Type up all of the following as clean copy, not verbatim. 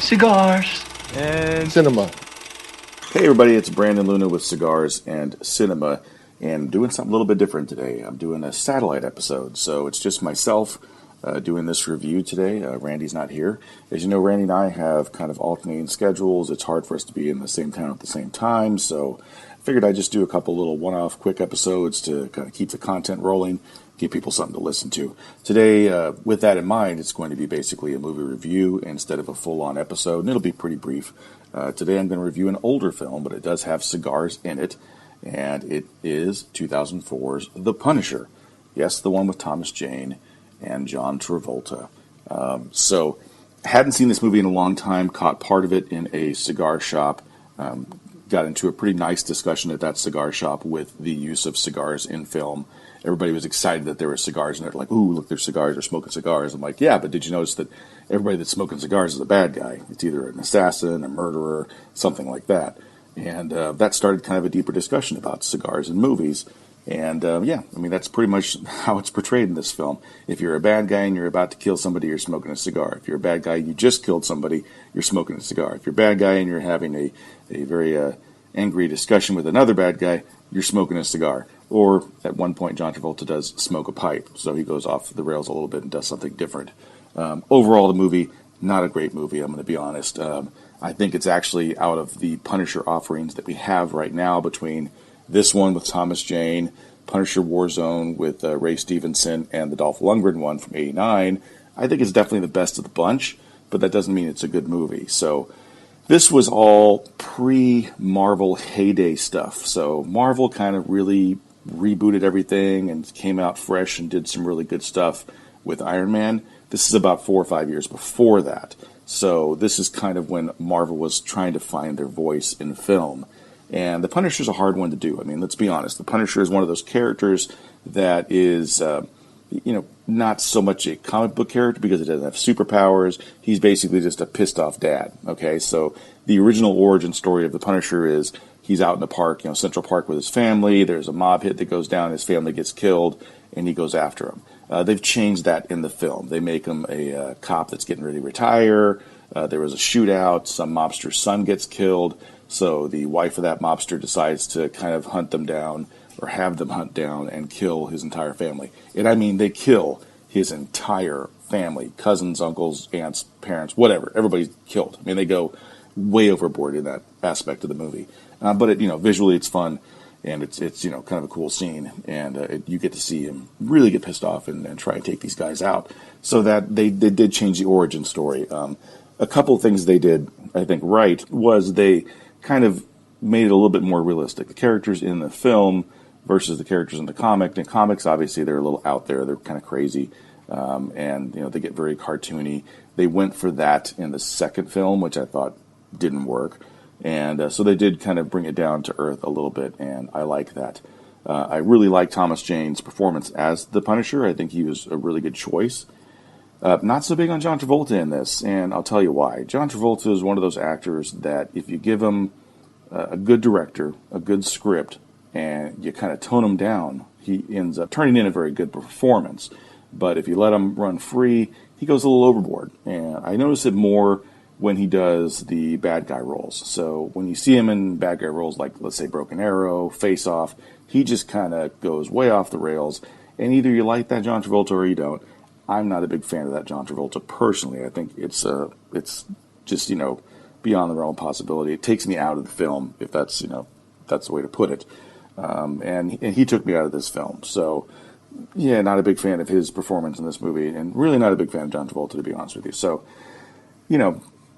cigars, and Cinema. Hey everybody, it's Brandon Luna with Cigars and Cinema, and doing something a little bit different today. I'm doing a satellite episode, so it's just myself doing this review today. Randy's not here. As you know, Randy and I have kind of alternating schedules. It's hard for us to be in the same town at the same time, so I figured I'd just do a couple little one-off quick episodes to kind of keep the content rolling, give people something to listen to. Today, with that in mind, it's going to be basically a movie review instead of a full-on episode, and it'll be pretty brief. Today I'm going to review an older film, but it does have cigars in it, and it is 2004's The Punisher. Yes, the one with Thomas Jane and John Travolta. So, hadn't seen this movie in a long time, caught part of it in a cigar shop, got into a pretty nice discussion at that cigar shop with the use of cigars in film. Everybody was excited that there were cigars in there, like, ooh, look, there's cigars, they're smoking cigars. I'm like, yeah, but did you notice that everybody that's smoking cigars is a bad guy? It's either an assassin, a murderer, something like that. And that started kind of a deeper discussion about cigars in movies. And yeah, I mean, that's pretty much how it's portrayed in this film. If you're a bad guy and you're about to kill somebody, you're smoking a cigar. If you're a bad guy, you just killed somebody, you're smoking a cigar. If you're a bad guy and you're having a very angry discussion with another bad guy, you're smoking a cigar. Or at one point, John Travolta does smoke a pipe, so he goes off the rails a little bit and does something different. Overall, the movie, not a great movie, I'm going to be honest. I think it's actually out of the Punisher offerings that we have right now, between this one with Thomas Jane, Punisher Warzone with Ray Stevenson, and the Dolph Lundgren one from '89, I think it's definitely the best of the bunch, but that doesn't mean it's a good movie. So this was all pre-Marvel heyday stuff. So Marvel kind of really rebooted everything and came out fresh and did some really good stuff with Iron Man. This is about 4 or 5 years before that. So this is kind of when Marvel was trying to find their voice in film. And the Punisher's a hard one to do. I mean, let's be honest. The Punisher is one of those characters that is, not so much a comic book character because it doesn't have superpowers. He's basically just a pissed off dad. Okay, so the original origin story of the Punisher is he's out in the park, Central Park with his family. There's a mob hit that goes down. His family gets killed, and he goes after him. They've changed that in the film. They make him a cop that's getting ready to retire. There was a shootout. Some mobster's son gets killed. So the wife of that mobster decides to kind of hunt them down, or have them hunt down and kill his entire family. And I mean, they kill his entire family. Cousins, uncles, aunts, parents, whatever. Everybody's killed. I mean, they go way overboard in that aspect of the movie. But visually it's fun, and it's kind of a cool scene, and you get to see him really get pissed off and try and take these guys out. So that they did change the origin story. A couple of things they did, I think, right, was they kind of made it a little bit more realistic. The characters in the film versus the characters in the comic. In comics, obviously, they're a little out there. They're kind of crazy, and they get very cartoony. They went for that in the second film, which I thought didn't work. And so they did kind of bring it down to earth a little bit, and I like that. I really like Thomas Jane's performance as the Punisher. I think he was a really good choice. Not so big on John Travolta in this, and I'll tell you why. John Travolta is one of those actors that if you give him a good director, a good script, and you kind of tone him down, he ends up turning in a very good performance. But if you let him run free, he goes a little overboard. And I notice it more when he does the bad guy roles. So when you see him in bad guy roles like, let's say, Broken Arrow, Face Off, he just kind of goes way off the rails. And either you like that John Travolta or you don't. I'm not a big fan of that John Travolta personally. I think it's just beyond the realm of possibility. It takes me out of the film, if that's the way to put it. And he took me out of this film. So yeah, not a big fan of his performance in this movie, and really not a big fan of John Travolta, to be honest with you. So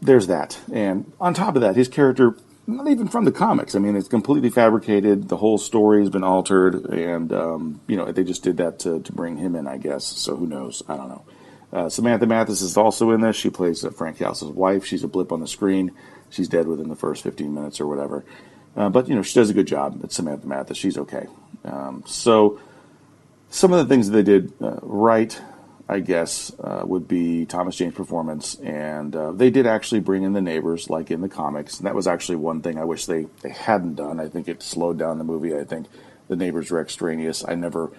there's that. And on top of that, his character, not even from the comics. I mean, it's completely fabricated. The whole story has been altered, and they just did that to bring him in, I guess. So who knows? I don't know. Samantha Mathis is also in this. She plays Frank House's wife. She's a blip on the screen. She's dead within the first 15 minutes or whatever. But she does a good job. It's Samantha Mathis. She's okay. So some of the things that they did right, I guess, would be Thomas Jane's performance, and they did actually bring in the neighbors like in the comics, and that was actually one thing I wish they hadn't done. I think it slowed down the movie. I think the neighbors were extraneous. I never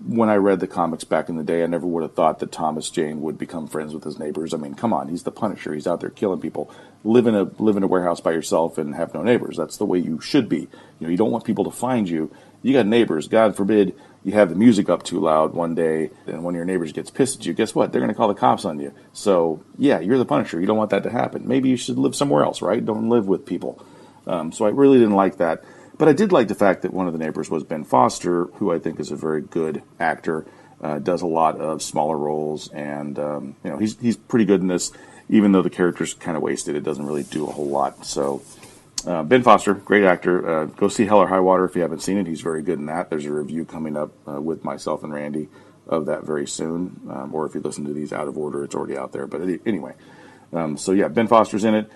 when I read the comics back in the day, I never would have thought that Thomas Jane would become friends with his neighbors. I mean, come on, he's the Punisher. He's out there killing people. Live in a warehouse by yourself and have no neighbors. That's the way you should be. You don't want people to find you. You got neighbors. God forbid you have the music up too loud one day, and one of your neighbors gets pissed at you. Guess what? They're going to call the cops on you. So, yeah, you're the Punisher. You don't want that to happen. Maybe you should live somewhere else, right? Don't live with people. So I really didn't like that. But I did like the fact that one of the neighbors was Ben Foster, who I think is a very good actor, does a lot of smaller roles, and he's pretty good in this, even though the character's kind of wasted. It doesn't really do a whole lot. So Ben Foster, great actor. Go see Hell or High Water if you haven't seen it. He's very good in that. There's a review coming up with myself and Randy of that very soon, or if you listen to these out of order, it's already out there. But anyway, so yeah, Ben Foster's in it.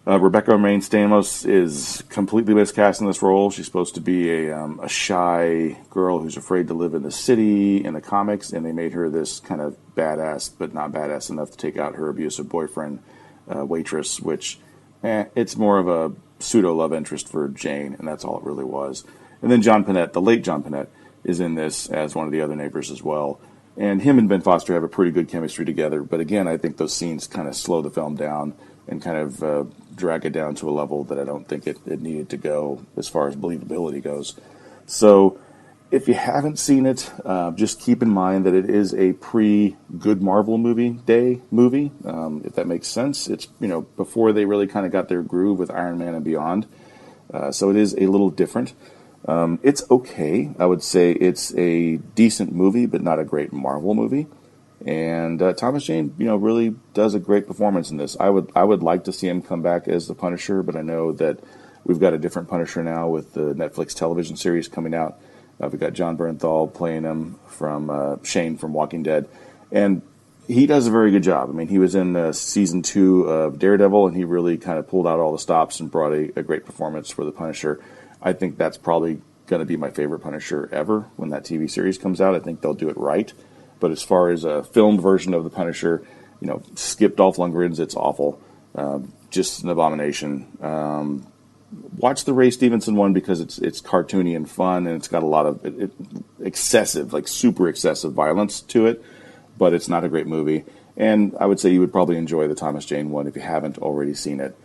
Rebecca Maine Stamos is completely miscast in this role. She's supposed to be a shy girl who's afraid to live in the city in the comics, and they made her this kind of badass, but not badass enough to take out her abusive boyfriend, waitress, which it's more of a pseudo love interest for Jane, and that's all it really was. And then John Panette, the late John Panette, is in this as one of the other neighbors as well. And him and Ben Foster have a pretty good chemistry together, but again, I think those scenes kind of slow the film down and kind of drag it down to a level that I don't think it needed to go as far as believability goes. So if you haven't seen it, just keep in mind that it is a pre-Good Marvel Day movie, if that makes sense. It's before they really kind of got their groove with Iron Man and beyond. So it is a little different. It's okay. I would say it's a decent movie, but not a great Marvel movie. And Thomas Jane, really does a great performance in this. I would like to see him come back as the Punisher, but I know that we've got a different Punisher now with the Netflix television series coming out. We've got John Bernthal playing him from Shane from Walking Dead, and he does a very good job. I mean, he was in season 2 of Daredevil, and he really kind of pulled out all the stops and brought a great performance for the Punisher. I think that's probably going to be my favorite Punisher ever when that TV series comes out. I think they'll do it right. But as far as a filmed version of the Punisher, skip Dolph Lundgren's, it's awful. Just an abomination. Watch the Ray Stevenson one because it's cartoony and fun, and it's got a lot of excessive, like super excessive violence to it, but it's not a great movie. And I would say you would probably enjoy the Thomas Jane one if you haven't already seen it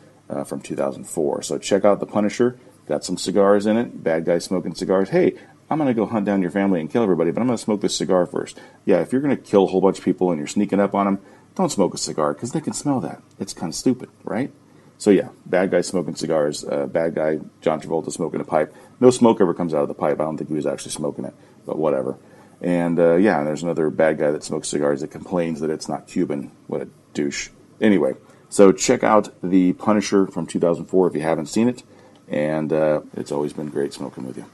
from 2004. So check out The Punisher. Got some cigars in it. Bad guy smoking cigars. Hey, I'm going to go hunt down your family and kill everybody, but I'm going to smoke this cigar first. Yeah, if you're going to kill a whole bunch of people and you're sneaking up on them, don't smoke a cigar because they can smell that. It's kind of stupid, right? So yeah, bad guy smoking cigars. Bad guy John Travolta smoking a pipe. No smoke ever comes out of the pipe. I don't think he was actually smoking it, but whatever. And yeah, and there's another bad guy that smokes cigars that complains that it's not Cuban. What a douche. Anyway, so check out The Punisher from 2004 if you haven't seen it. And it's always been great smoking with you.